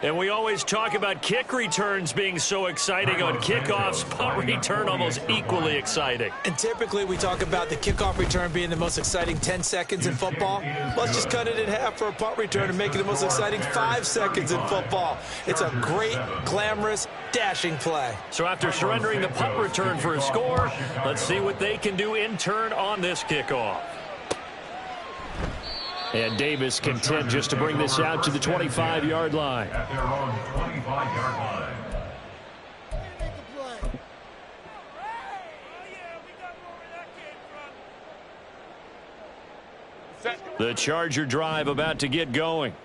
And we always talk about kick returns being so exciting on kickoffs. Punt return almost equally exciting. And typically we talk about the kickoff return being the most exciting 10 seconds in football. Let's just cut it in half for a punt return and make it the most exciting 5 seconds in football. It's a great, glamorous, dashing play. So after surrendering the punt return for a score, let's see what they can do in turn on this kickoff. And Davis content just to bring this out to the 25-yard line. At their own 25-yard line. The Charger drive about to get going.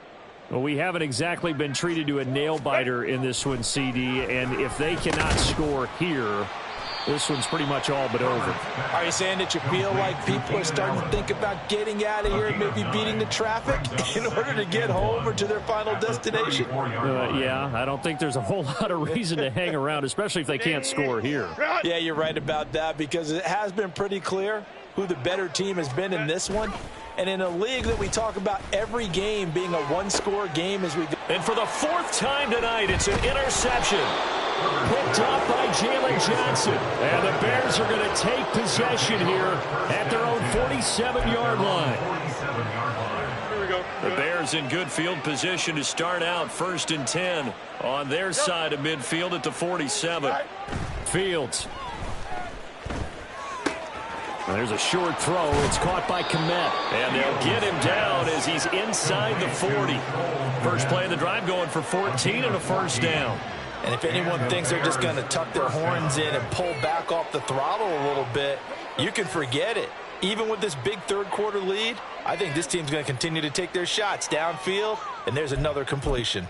Well, we haven't exactly been treated to a nail-biter in this one, CD, and if they cannot score here, this one's pretty much all but over. Are you saying that you feel like people are starting to think about getting out of here and maybe beating the traffic in order to get home or to their final destination? Yeah, I don't think there's a whole lot of reason to hang around, especially if they can't score here. Yeah, you're right about that because it has been pretty clear who the better team has been in this one. And in a league that we talk about every game being a one-score game as we go. And for the 4th time tonight, it's an interception. Picked off by Jalen Johnson. And the Bears are going to take possession here at their own 47-yard line. Here we go. The Bears in good field position to start out 1st and 10 on their side of midfield at the 47. Fields. There's a short throw. It's caught by Kmet. And they'll get him down as he's inside the 40. First play of the drive going for 14 and a first down. And if anyone thinks they're just going to tuck their horns in and pull back off the throttle a little bit, you can forget it. Even with this big third-quarter lead, I think this team's going to continue to take their shots downfield, and there's another completion.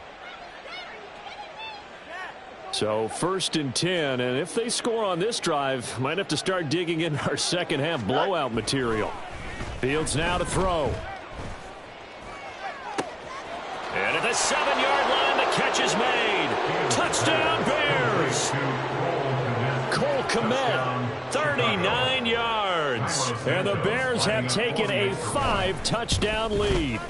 So 1st and 10, and if they score on this drive, might have to start digging in our second-half blowout material. Fields now to throw. And at the 7-yard line, the catch is made. Touchdown, Bears! Cole Kmet, 39 yards. And the Bears have taken a 5-touchdown lead.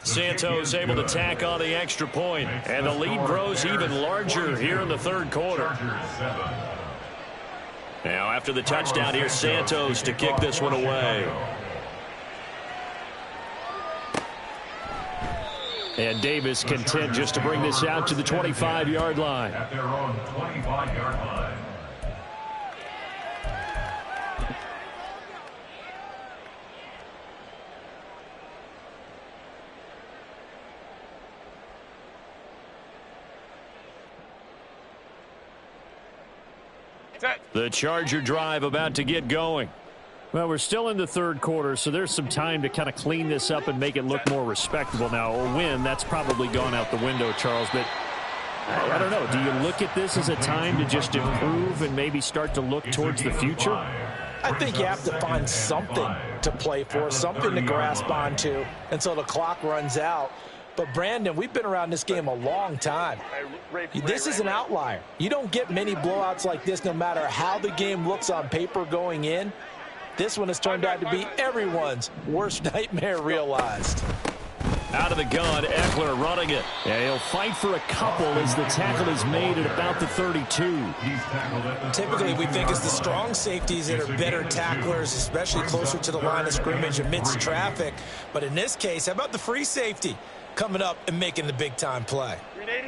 Santos able to tack on the extra point, and the lead grows even larger here in the third quarter. Now after the touchdown, here's Santos to kick this one away. And Davis content just to bring this out to the 25-yard line. At their own 25-yard line. The Charger drive about to get going. Well, we're still in the third quarter, so there's some time to kind of clean this up and make it look more respectable. Now, a win, that's probably gone out the window, Charles, but I don't know. Do you look at this as a time to just improve and maybe start to look towards the future? I think you have to find something to play for, something to grasp onto until the clock runs out. But, Brandon, we've been around this game a long time. This is an outlier. You don't get many blowouts like this no matter how the game looks on paper going in. This one has turned out to be everyone's worst nightmare realized. Out of the gun, Eckler running it. And he'll fight for a couple as the tackle is made at about the 32. Typically, we think it's the strong safeties that are better tacklers, especially closer to the line of scrimmage amidst traffic. But in this case, how about the free safety coming up and making the big-time play?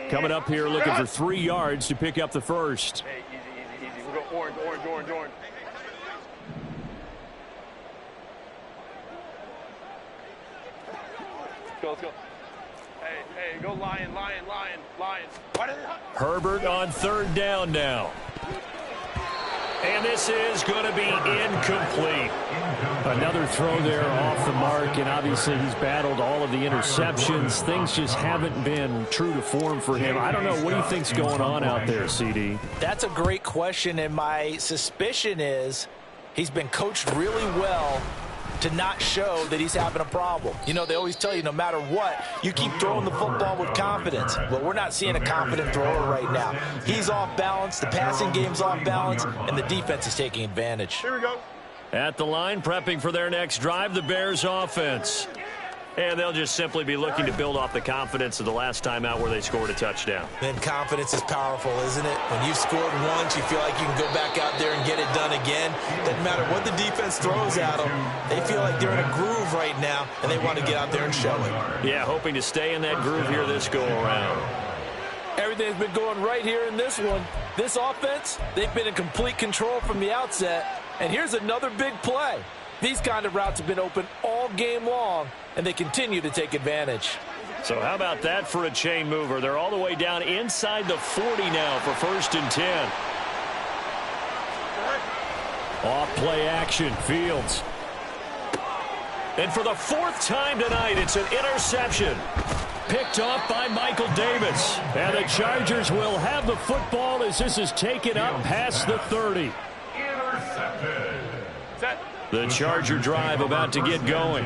Coming up here looking for 3 yards to pick up the first. Hey, easy. We'll go orange. Let's go. Hey, go lion. Herbert on 3rd down now. And this is going to be incomplete. Another throw there off the mark, and obviously he's battled all of the interceptions. Things just haven't been true to form for him. I don't know. What do you think's going on out there, CD? That's a great question, and my suspicion is he's been coached really well to not show that he's having a problem. You know, they always tell you no matter what, you keep throwing the football with confidence. Well, we're not seeing a confident thrower right now. He's off balance, the passing game's off balance, and the defense is taking advantage. Here we go. At the line, prepping for their next drive, the Bears offense. And they'll just simply be looking to build off the confidence of the last time out where they scored a touchdown. Then confidence is powerful, isn't it? When you've scored once, you feel like you can go back out there and get it done again. Doesn't matter what the defense throws at them. They feel like they're in a groove right now, and they want to get out there and show it. Yeah, hoping to stay in that groove here this go-around. Everything's been going right here in this one. This offense, they've been in complete control from the outset. And here's another big play. These kind of routes have been open all game long, and they continue to take advantage. So how about that for a chain mover? They're all the way down inside the 40 now for 1st and 10. Off play action, Fields. And for the 4th time tonight, it's an interception. Picked off by Michael Davis. And the Chargers will have the football as this is taken up past the 30. Intercepted. The Charger drive about to get going.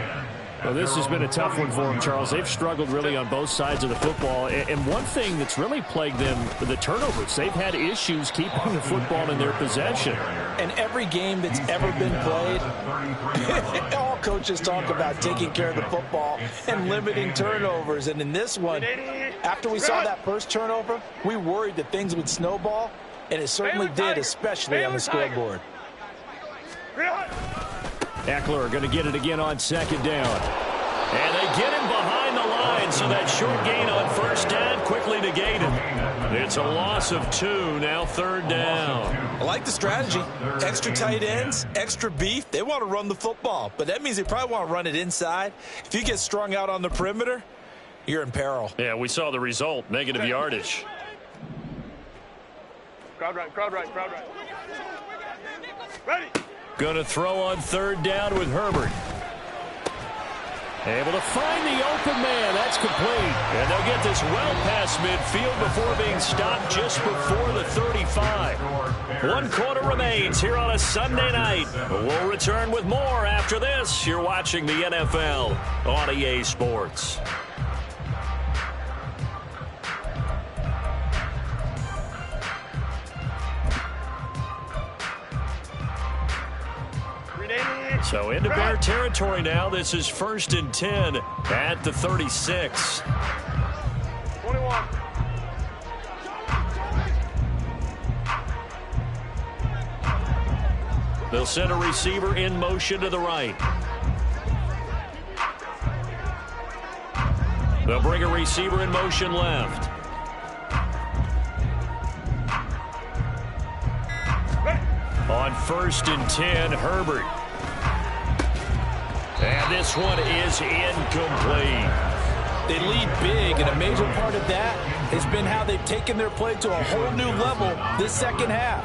Well, this has been a tough one for them, Charles. They've struggled really on both sides of the football. And one thing that's really plagued them, the turnovers. They've had issues keeping the football in their possession. And every game that's ever been played, all coaches talk about taking care of the football and limiting turnovers. And in this one, after we saw that first turnover, we worried that things would snowball, and it certainly did, especially on the scoreboard. Eckler going to get it again on 2nd down. And they get him behind the line, so that short gain on 1st down quickly negated. It's a loss of 2, now 3rd down. I like the strategy. Extra tight ends, extra beef. They want to run the football, but that means they probably want to run it inside. If you get strung out on the perimeter, you're in peril. Yeah, we saw the result, negative yardage. Crowd right, crowd right, crowd right. Ready. Going to throw on 3rd down with Herbert. Able to find the open man. That's complete. And they'll get this well past midfield before being stopped just before the 35. 1 quarter remains here on a Sunday night. We'll return with more after this. You're watching the NFL on EA Sports. So into Bear territory now. This is 1st and 10 at the 36. 21. They'll send a receiver in motion to the right. They'll bring a receiver in motion left. On 1st and 10, Herbert. And this one is incomplete. They lead big, and a major part of that has been how they've taken their play to a whole new level this 2nd half.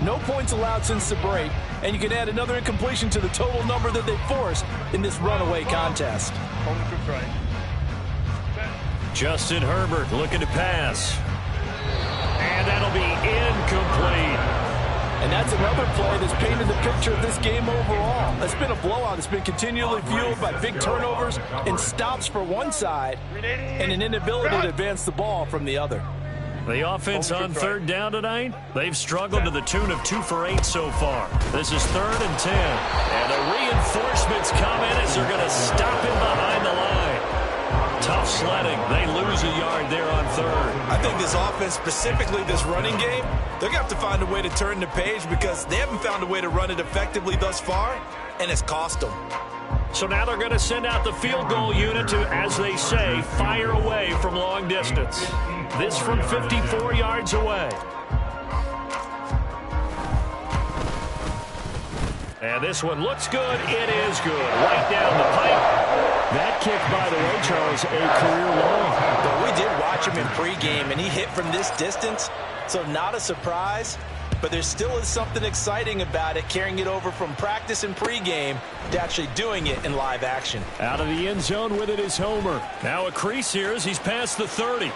No points allowed since the break, and you can add another incompletion to the total number that they forced in this runaway contest. Justin Herbert looking to pass. And that'll be incomplete. And that's another play that's painted the picture of this game overall. It's been a blowout. It's been continually fueled by big turnovers and stops for one side and an inability to advance the ball from the other. The offense on 3rd down tonight, they've struggled to the tune of 2 for 8 so far. This is 3rd and 10. And the reinforcements come in as they're going to stop him behind the line. Tough sledding. They lose a yard there on 3rd. I think this offense, specifically this running game, they're going to have to find a way to turn the page because they haven't found a way to run it effectively thus far, and it's cost them. So now they're going to send out the field goal unit to, as they say, fire away from long distance. This from 54 yards away. And this one looks good. It is good. Right down the pipe. That kick, by the way, Charles, a career long. But we did watch him in pregame, and he hit from this distance, so not a surprise. But there still is something exciting about it, carrying it over from practice and pregame to actually doing it in live action. Out of the end zone with it is Homer. Now a crease here as he's past the 30.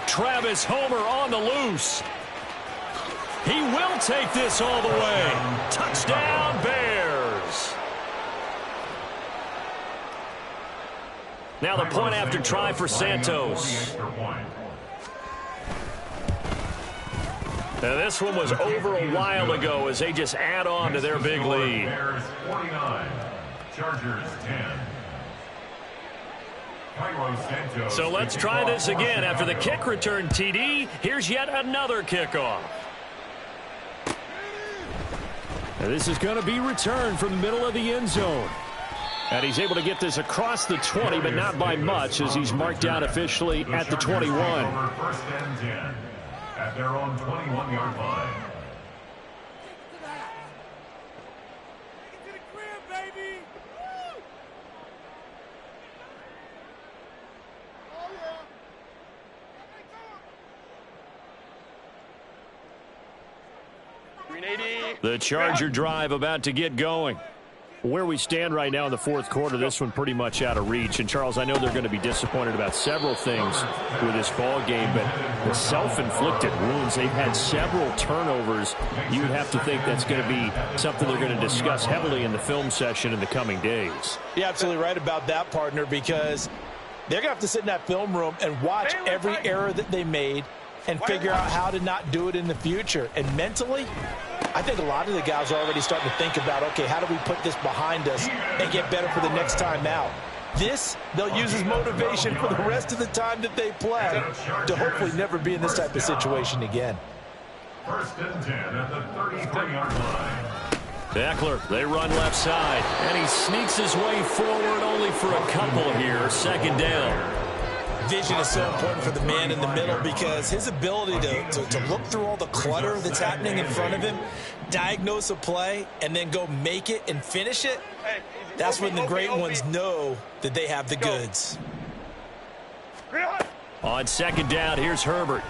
Travis Homer on the loose. He will take this all the way. Touchdown, Bears. Now the point after try for Santos. Now this one was over a while ago as they just add on to their big lead. Bears 49, Chargers 10. So let's try this again. After the kick return TD, here's yet another kickoff. And this is going to be returned from the middle of the end zone. And he's able to get this across the 20, but not by much, as he's marked down officially at the 21. First and 10 at their own 21-yard line. The Charger drive about to get going. Where we stand right now in the fourth quarter, this one pretty much out of reach. And, Charles, I know they're going to be disappointed about several things with this ball game, but the self-inflicted wounds, they've had several turnovers. You would have to think that's going to be something they're going to discuss heavily in the film session in the coming days. You're absolutely right about that, partner, because they're going to have to sit in that film room and watch every error that they made and figure out how to not do it in the future. And mentally, I think a lot of the guys are already starting to think about, okay, how do we put this behind us and get better for the next time out? This, they'll use as motivation for the rest of the time that they play to hopefully never be in this type of situation again. First and 10 at the 33-yard line. Eckler, they run left side, and he sneaks his way forward only for a couple here. Second down. Vision is so important for the man in the middle because his ability to look through all the clutter that's happening in front of him, diagnose a play, and then go make it and finish it, that's when the great ones know that they have the goods. On second down, here's Herbert.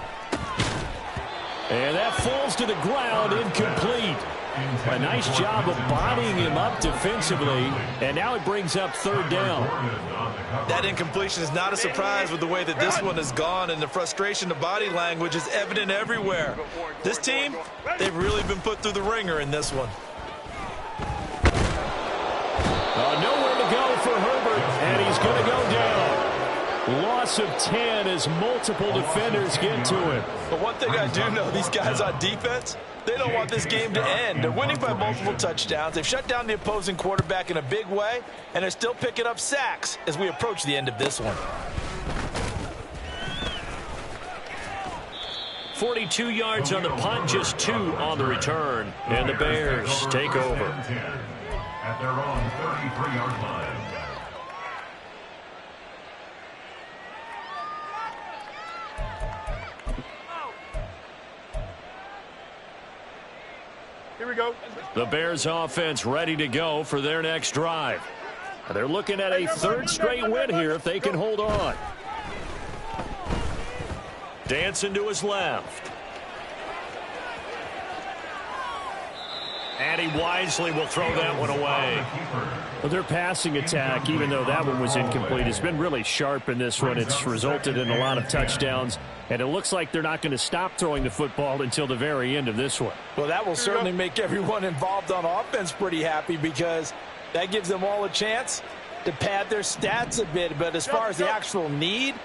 And that falls to the ground, incomplete. A nice job of bodying him up defensively, and now it brings up third down. That incompletion is not a surprise with the way that this one has gone, and the frustration of body language is evident everywhere. This team, they've really been put through the ringer in this one. Nowhere to go for Herbert, and he's going to go down. Loss of 10 as multiple defenders get to him. But one thing I do know, these guys on defense, they don't want this game to end. They're winning by multiple touchdowns. They've shut down the opposing quarterback in a big way, and they're still picking up sacks as we approach the end of this one. 42 yards on the punt, just 2 on the return. And the Bears take over. At their own 33-yard line. Here we go. The Bears offense ready to go for their next drive. They're looking at a third straight win here if they can hold on. Dancing to his left. And he wisely will throw that one away. Well, their passing attack, even though that one was incomplete, has been really sharp in this one. It's resulted in a lot of touchdowns, and it looks like they're not going to stop throwing the football until the very end of this one. Well, that will certainly make everyone involved on offense pretty happy because that gives them all a chance to pad their stats a bit. But as far as the actual need,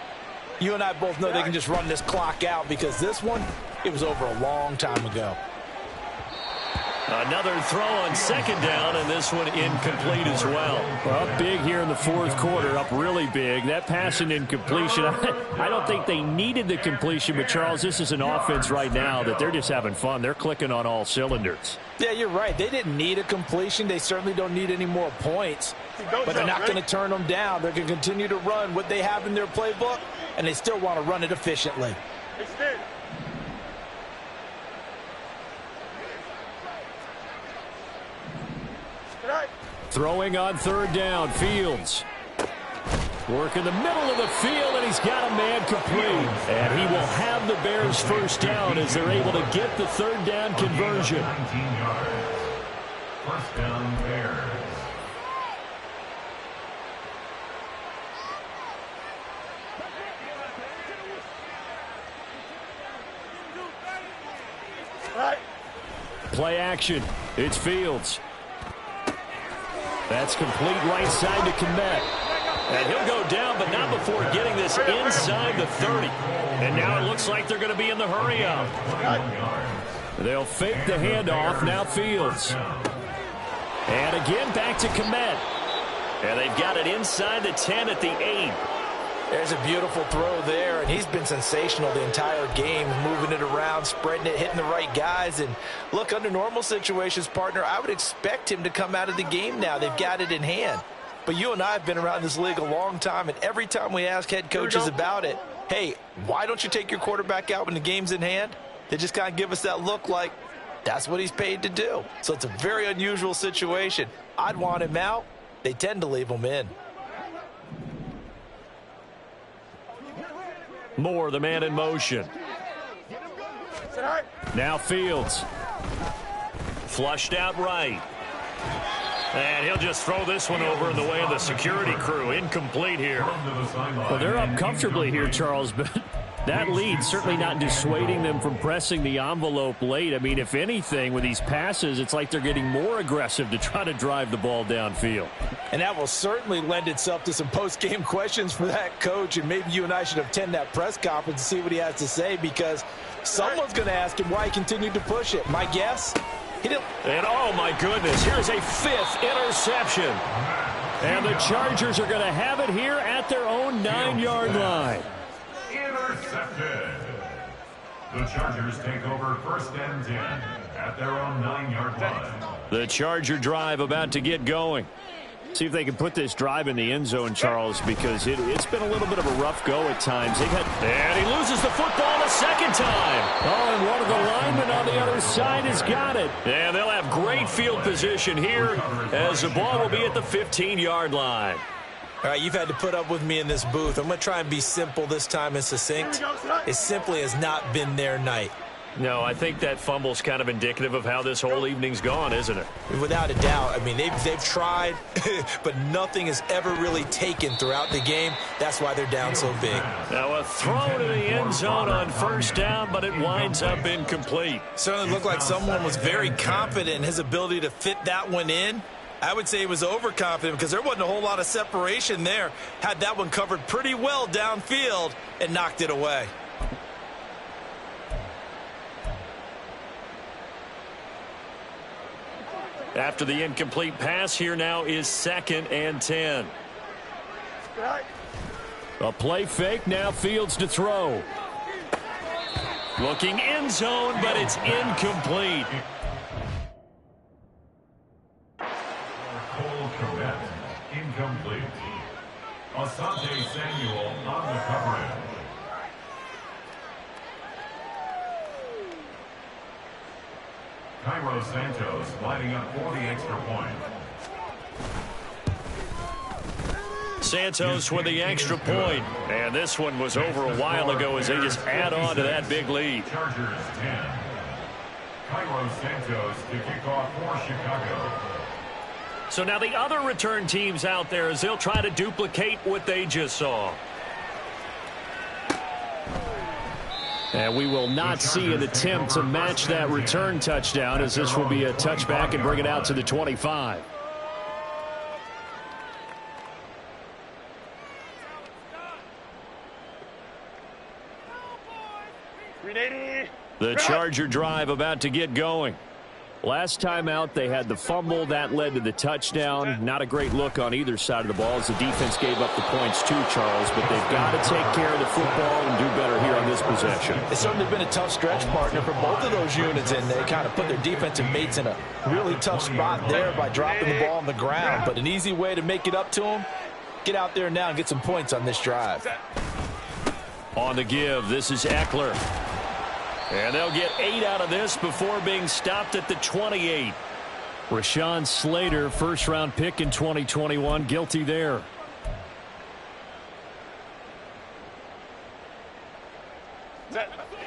you and I both know they can just run this clock out because this one, it was over a long time ago. Another throw on second down, and this one incomplete as well. Well, up big here in the fourth quarter, up really big. That pass and incompletion, I don't think they needed the completion, but, Charles, this is an offense right now that they're just having fun. They're clicking on all cylinders. Yeah, you're right. They didn't need a completion. They certainly don't need any more points, but they're not going to turn them down. They're going to continue to run what they have in their playbook, and they still want to run it efficiently. Throwing on third down, Fields. Work in the middle of the field, and he's got a man complete. And he will have the Bears first down as they're able to get the third down conversion. 19 yards. First down, Bears. Play action. It's Fields. That's complete right side to Kmet. And he'll go down, but not before getting this inside the 30. And now it looks like they're going to be in the hurry-up. They'll fake the handoff. Now Fields. And again back to Kmet. And they've got it inside the 10 at the 8. There's a beautiful throw there, and he's been sensational the entire game, moving it around, spreading it, hitting the right guys. And look, under normal situations, partner, I would expect him to come out of the game now. They've got it in hand. But you and I have been around this league a long time, and every time we ask head coaches about it, hey, why don't you take your quarterback out when the game's in hand? They just kind of give us that look like that's what he's paid to do. So it's a very unusual situation. I'd want him out. They tend to leave him in. Moore, the man in motion. Now Fields. Flushed out right. And he'll just throw this one over in the way of the security crew. Incomplete here. Well, they're up comfortably here, Charles, but that lead certainly not dissuading them from pressing the envelope late. I mean, if anything, with these passes, it's like they're getting more aggressive to try to drive the ball downfield. And that will certainly lend itself to some post-game questions for that coach, and maybe you and I should attend that press conference and see what he has to say, because someone's going to ask him why he continued to push it. My guess? He didn't. And oh my goodness, here's a 5th interception. And the Chargers are going to have it here at their own 9-yard line. Intercepted. The Chargers take over 1st and 10 at their own 9-yard line. The Charger drive about to get going. See if they can put this drive in the end zone, Charles, because it's been a little bit of a rough go at times. And he loses the football a second time. Oh, and one of the linemen on the other side has got it. And they'll have great field position here as the ball will be at the 15-yard line. All right, you've had to put up with me in this booth. I'm going to try and be simple this time and succinct. It simply has not been their night. No, I think that fumble's kind of indicative of how this whole evening's gone, isn't it? Without a doubt. I mean, they've tried, but nothing has ever really taken throughout the game. That's why they're down so big. Now a throw to the end zone on 1st down, but it winds up incomplete. Certainly looked like someone was very confident in his ability to fit that one in. I would say he was overconfident because there wasn't a whole lot of separation there. Had that one covered pretty well downfield and knocked it away. After the incomplete pass, here now is 2nd and 10. A play fake, now Fields to throw. Looking end zone, but it's incomplete. Cole Kmet, incomplete. Asante Samuel on the coverage. Cairo Santos lining up for the extra point. Santos with the extra point. And this one was over a while ago as they just add on to that big lead. Chargers 10. Cairo Santos to kick off for Chicago. So now the other return teams out there as they'll try to duplicate what they just saw. And we will not see an attempt to match that return touchdown, as this will be a touchback and bring it out to the 25. The Charger drive about to get going. Last time out, they had the fumble. That led to the touchdown. Not a great look on either side of the ball as the defense gave up the points too, Charles. But they've got to take care of the football and do better here on this possession. It's certainly been a tough stretch, partner, for both of those units, and they kind of put their defensive mates in a really tough spot there by dropping the ball on the ground. But an easy way to make it up to them, get out there now and get some points on this drive. On the give, this is Eckler. And they'll get 8 out of this before being stopped at the 28. Rashawn Slater, first-round pick in 2021, guilty there.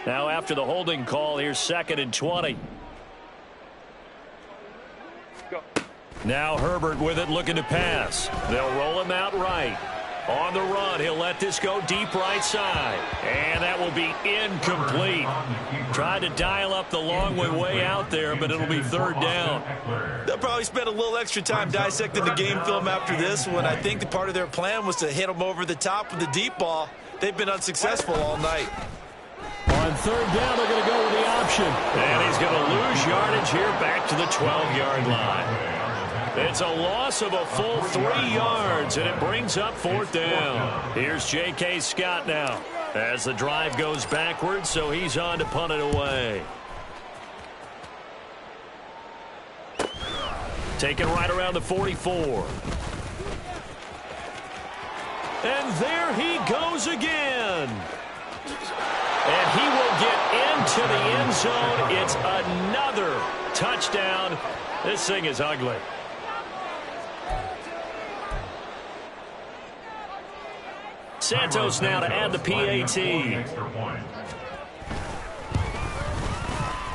Now after the holding call, here's 2nd and 20. Now Herbert with it, looking to pass. They'll roll him out right. On the run, he'll let this go deep right side. And that will be incomplete. Tried to dial up the long way out there, but it'll be 3rd down. They'll probably spend a little extra time dissecting the game film after this one. I think the part of their plan was to hit them over the top with the deep ball. They've been unsuccessful all night. On 3rd down, they're going to go with the option. And he's going to lose yardage here back to the 12-yard line. It's a loss of a full 3 yards, and it brings up 4th down. Here's J.K. Scott now as the drive goes backwards, so he's on to punt it away. Taken right around the 44. And there he goes again. And he will get into the end zone. It's another touchdown. This thing is ugly. Santos now to add the PAT.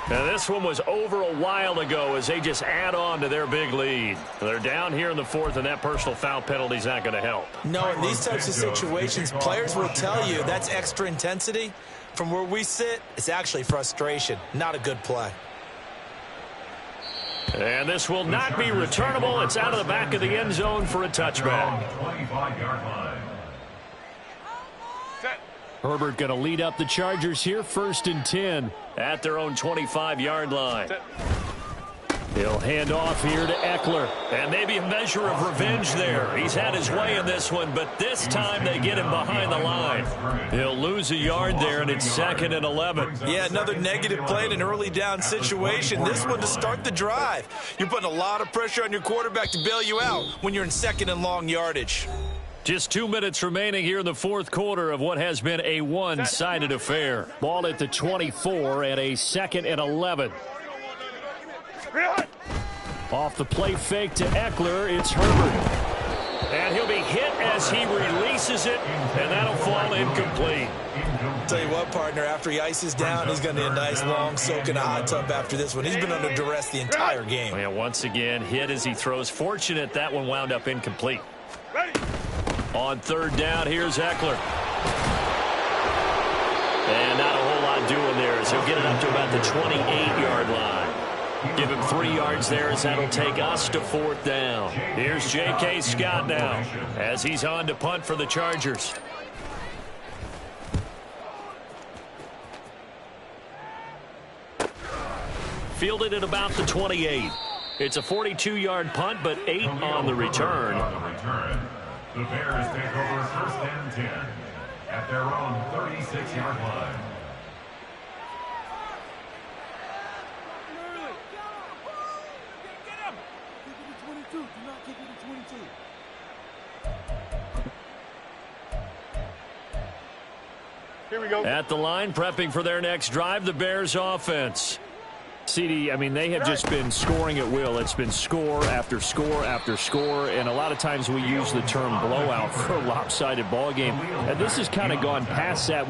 Now this one was over a while ago as they just add on to their big lead. They're down here in the 4th, and that personal foul penalty is not going to help. No, in these types of situations, players will tell you that's extra intensity. From where we sit, it's actually frustration. Not a good play. And this will not be returnable. It's out of the back of the end zone for a touchback. 25-yard line. Herbert going to lead up the Chargers here, 1st and 10. At their own 25-yard line. He'll hand off here to Eckler. And maybe a measure of revenge there. He's had his way in this one, but this time they get him behind the line. He'll lose a yard there, and it's 2nd and 11. Yeah, another negative play in an early down situation. This one to start the drive. You're putting a lot of pressure on your quarterback to bail you out when you're in 2nd and long yardage. Just 2 minutes remaining here in the 4th quarter of what has been a one-sided affair. Ball at the 24 and a 2nd and 11. Off the play fake to Eckler, it's Herbert. And he'll be hit as he releases it, and that'll fall incomplete. Tell you what, partner, after he ices down, he's going to need a nice long soak in a hot tub after this one. He's been under duress the entire game. Yeah, once again, hit as he throws. Fortunate that one wound up incomplete. On 3rd down, here's Eckler. And not a whole lot doing there as he'll get it up to about the 28-yard line. Give him 3 yards there as that'll take us to 4th down. Here's J.K. Scott now as he's on to punt for the Chargers. Fielded at about the 28. It's a 42-yard punt, but 8 on the return. The Bears take over 1st and 10 at their own 36-yard line. Here we go. At the line, prepping for their next drive, the Bears offense. CD, I mean, they have just been scoring at will. It's been score after score after score, and a lot of times we use the term blowout for a lopsided ball game. And this has kind of gone past that.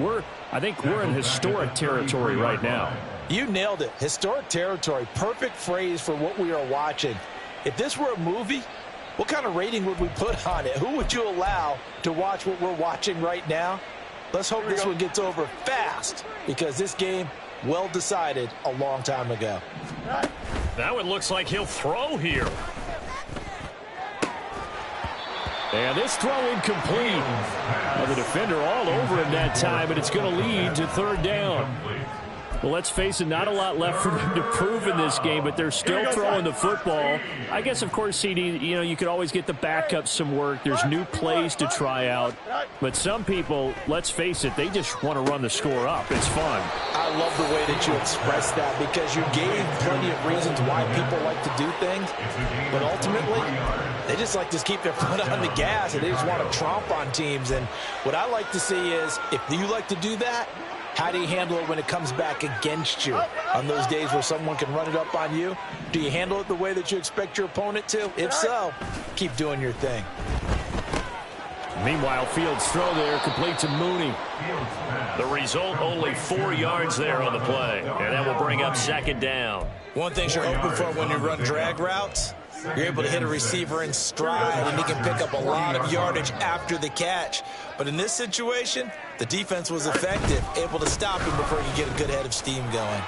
I think we're in historic territory right now. You nailed it. Historic territory. Perfect phrase for what we are watching. If this were a movie, what kind of rating would we put on it? Who would you allow to watch what we're watching right now? Let's hope this one gets over fast, because this game, well decided a long time ago. That one looks like he'll throw here. And this throw incomplete. Well, the defender all over him that time, but it's going to lead to 3rd down. Well, let's face it, not a lot left for them to prove in this game, but they're still throwing the football. I guess, of course, CD, you know, you could always get the backup some work. There's new plays to try out. But some people, let's face it, they just want to run the score up. It's fun. I love the way that you expressed that, because you gave plenty of reasons why people like to do things. But ultimately, they just like to keep their foot on the gas, and they just want to tromp on teams. And what I like to see is, if you like to do that, how do you handle it when it comes back against you? On those days where someone can run it up on you, do you handle it the way that you expect your opponent to? If so, keep doing your thing. Meanwhile, Fields' throw there complete to Mooney. The result, only 4 yards there on the play. And that will bring up 2nd down. One thing you're hoping for when you run drag routes, you're able to hit a receiver in stride, and he can pick up a lot of yardage after the catch. But in this situation, the defense was effective, able to stop him before he could get a good head of steam going.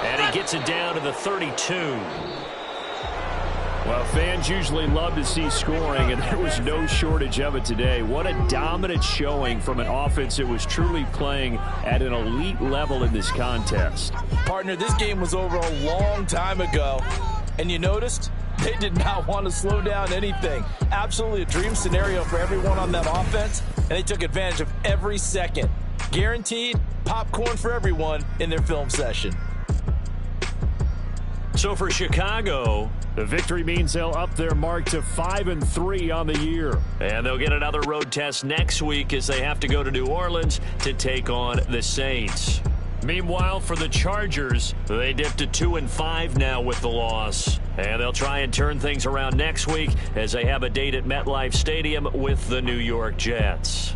And he gets it down to the 32. Well, fans usually love to see scoring, and there was no shortage of it today. What a dominant showing from an offense that was truly playing at an elite level in this contest. Partner, this game was over a long time ago, and you noticed They did not want to slow down anything. Absolutely a dream scenario for everyone on that offense, and they took advantage of every second. Guaranteed popcorn for everyone in their film session. So for Chicago, the victory means they'll up their mark to 5-3 on the year. And they'll get another road test next week as they have to go to New Orleans to take on the Saints. Meanwhile, for the Chargers, they dipped to 2-5 now with the loss. And they'll try and turn things around next week as they have a date at MetLife Stadium with the New York Jets.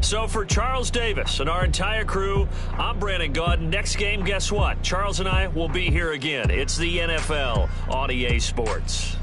So for Charles Davis and our entire crew, I'm Brandon Gaudin. Next game, guess what? Charles and I will be here again. It's the NFL on EA Sports.